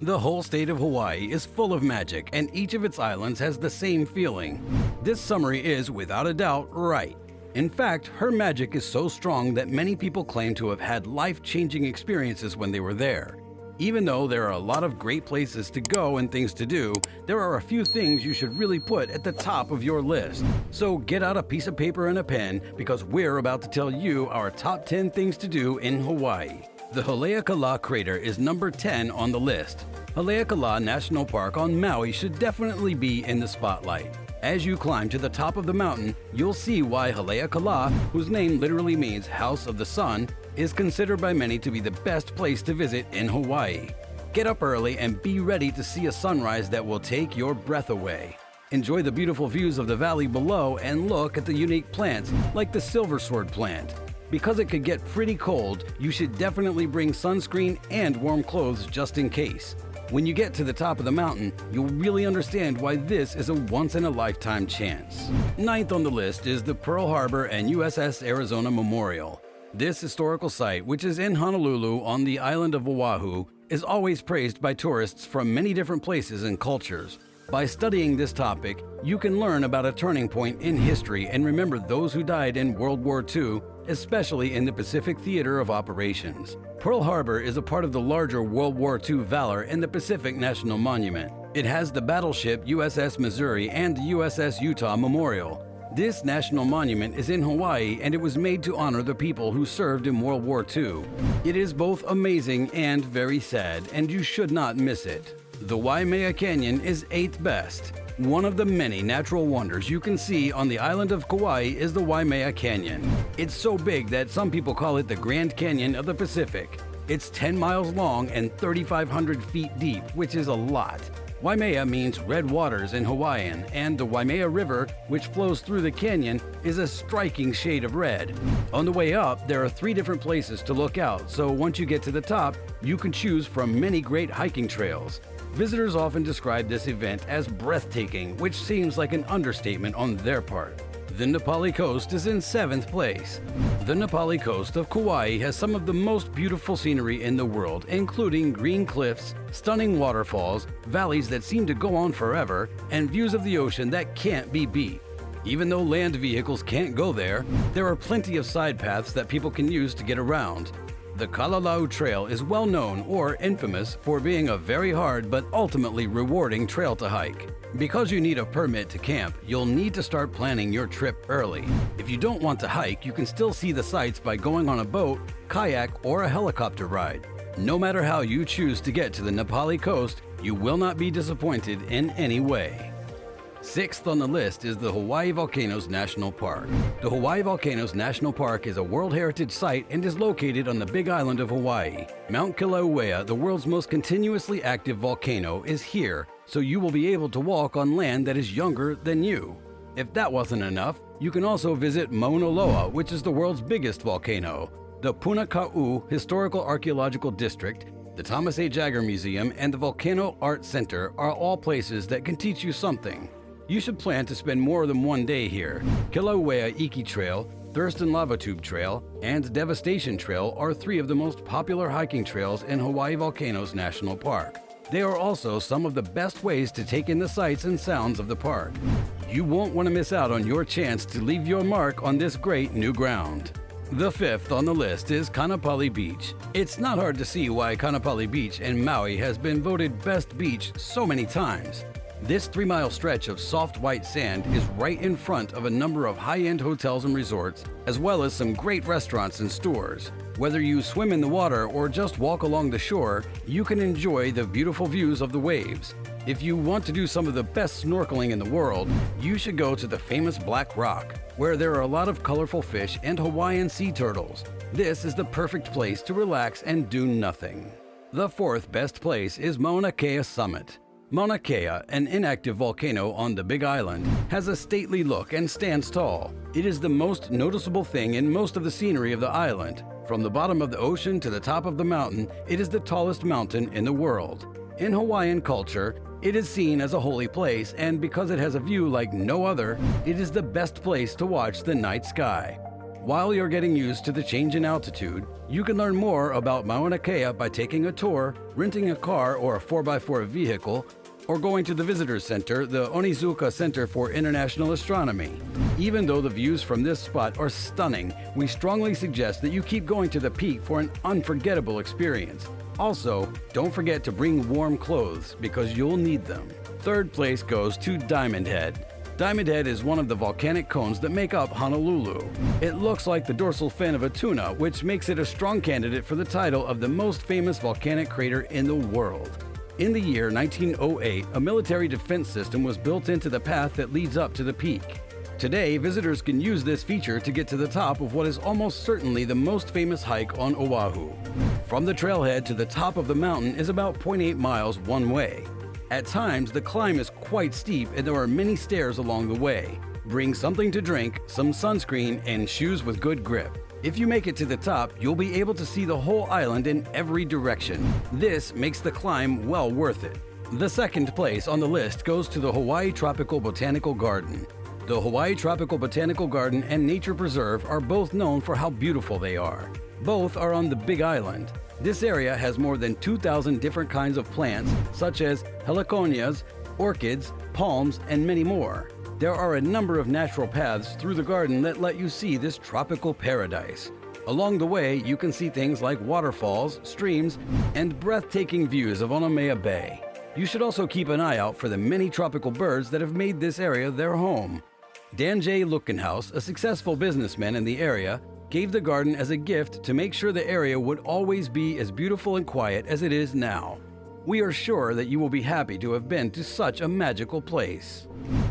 The whole state of Hawaii is full of magic, and each of its islands has the same feeling. This summary is, without a doubt, right. In fact, her magic is so strong that many people claim to have had life-changing experiences when they were there. Even though there are a lot of great places to go and things to do, there are a few things you should really put at the top of your list. So get out a piece of paper and a pen, because we're about to tell you our top 10 things to do in Hawaii. The Haleakala Crater is number 10 on the list. Haleakala National Park on Maui should definitely be in the spotlight. As you climb to the top of the mountain, you'll see why Haleakala, whose name literally means House of the Sun, is considered by many to be the best place to visit in Hawaii. Get up early and be ready to see a sunrise that will take your breath away. Enjoy the beautiful views of the valley below and look at the unique plants like the silver sword plant. Because it could get pretty cold, you should definitely bring sunscreen and warm clothes just in case. When you get to the top of the mountain, you'll really understand why this is a once-in-a-lifetime chance. Ninth on the list is the Pearl Harbor and USS Arizona Memorial. This historical site, which is in Honolulu on the island of Oahu, is always praised by tourists from many different places and cultures. By studying this topic, you can learn about a turning point in history and remember those who died in World War II, especially in the Pacific Theater of Operations. Pearl Harbor is a part of the larger World War II Valor in the Pacific National Monument. It has the battleship USS Missouri and USS Utah Memorial. This national monument is in Hawaii, and it was made to honor the people who served in World War II. It is both amazing and very sad, and you should not miss it. The Waimea Canyon is 8th best. One of the many natural wonders you can see on the island of Kauai is the Waimea Canyon. It's so big that some people call it the Grand Canyon of the Pacific. It's 10 miles long and 3,500 feet deep, which is a lot. Waimea means red waters in Hawaiian, and the Waimea River, which flows through the canyon, is a striking shade of red. On the way up, there are 3 different places to look out, so once you get to the top, you can choose from many great hiking trails. Visitors often describe this event as breathtaking, which seems like an understatement on their part. The Na Pali Coast is in 7th place. The Na Pali Coast of Kauai has some of the most beautiful scenery in the world, including green cliffs, stunning waterfalls, valleys that seem to go on forever, and views of the ocean that can't be beat. Even though land vehicles can't go there, there are plenty of side paths that people can use to get around. The Kalalau Trail is well known or infamous for being a very hard but ultimately rewarding trail to hike. Because you need a permit to camp, you'll need to start planning your trip early. If you don't want to hike, you can still see the sights by going on a boat, kayak, or a helicopter ride. No matter how you choose to get to the Na Pali Coast, you will not be disappointed in any way. 6th on the list is the Hawaii Volcanoes National Park. The Hawaii Volcanoes National Park is a World Heritage Site and is located on the Big Island of Hawaii. Mount Kilauea, the world's most continuously active volcano, is here, so you will be able to walk on land that is younger than you. If that wasn't enough, you can also visit Mauna Loa, which is the world's biggest volcano. The Punaka'u Historical Archaeological District, the Thomas A. Jagger Museum, and the Volcano Art Center are all places that can teach you something. You should plan to spend more than one day here. Kilauea Iki Trail, Thurston Lava Tube Trail, and Devastation Trail are 3 of the most popular hiking trails in Hawaii Volcanoes National Park. They are also some of the best ways to take in the sights and sounds of the park. You won't want to miss out on your chance to leave your mark on this great new ground. The 5th on the list is Kaanapali Beach. It's not hard to see why Kaanapali Beach in Maui has been voted best beach so many times. This 3-mile stretch of soft white sand is right in front of a number of high-end hotels and resorts, as well as some great restaurants and stores. Whether you swim in the water or just walk along the shore, you can enjoy the beautiful views of the waves. If you want to do some of the best snorkeling in the world, you should go to the famous Black Rock, where there are a lot of colorful fish and Hawaiian sea turtles. This is the perfect place to relax and do nothing. The 4th best place is Mauna Kea Summit. Mauna Kea, an inactive volcano on the Big Island, has a stately look and stands tall. It is the most noticeable thing in most of the scenery of the island. From the bottom of the ocean to the top of the mountain, it is the tallest mountain in the world. In Hawaiian culture, it is seen as a holy place, and because it has a view like no other, it is the best place to watch the night sky. While you're getting used to the change in altitude, you can learn more about Mauna Kea by taking a tour, renting a car or a 4x4 vehicle, or going to the Visitors Center, the Onizuka Center for International Astronomy. Even though the views from this spot are stunning, we strongly suggest that you keep going to the peak for an unforgettable experience. Also, don't forget to bring warm clothes because you'll need them. Third place goes to Diamond Head. Diamond Head is one of the volcanic cones that make up Honolulu. It looks like the dorsal fin of a tuna, which makes it a strong candidate for the title of the most famous volcanic crater in the world. In the year 1908, a military defense system was built into the path that leads up to the peak. Today, visitors can use this feature to get to the top of what is almost certainly the most famous hike on Oahu. From the trailhead to the top of the mountain is about 0.8 miles one way. At times, the climb is quite steep and there are many stairs along the way. Bring something to drink, some sunscreen, and shoes with good grip. If you make it to the top, you'll be able to see the whole island in every direction. This makes the climb well worth it. The second place on the list goes to the Hawaii Tropical Botanical Garden. The Hawaii Tropical Botanical Garden and Nature Preserve are both known for how beautiful they are. Both are on the Big Island. This area has more than 2,000 different kinds of plants, such as heliconias, orchids, palms, and many more. There are a number of natural paths through the garden that let you see this tropical paradise. Along the way, you can see things like waterfalls, streams, and breathtaking views of Onamea Bay. You should also keep an eye out for the many tropical birds that have made this area their home. Dan J. Luckenhaus, a successful businessman in the area, gave the garden as a gift to make sure the area would always be as beautiful and quiet as it is now. We are sure that you will be happy to have been to such a magical place.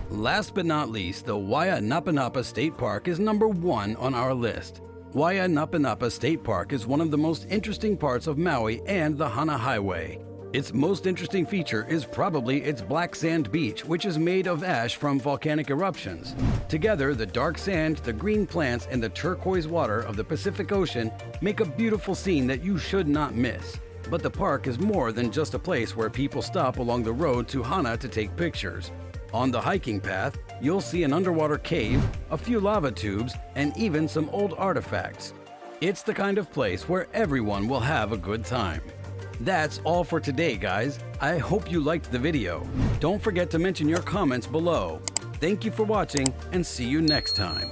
Last but not least, the Waianapanapa State Park is number 1 on our list. Waianapanapa State Park is one of the most interesting parts of Maui and the Hana Highway. Its most interesting feature is probably its black sand beach, which is made of ash from volcanic eruptions. Together, the dark sand, the green plants, and the turquoise water of the Pacific Ocean make a beautiful scene that you should not miss. But the park is more than just a place where people stop along the road to Hana to take pictures. On the hiking path, you'll see an underwater cave, a few lava tubes, and even some old artifacts. It's the kind of place where everyone will have a good time. That's all for today, guys. I hope you liked the video. Don't forget to mention your comments below. Thank you for watching and see you next time.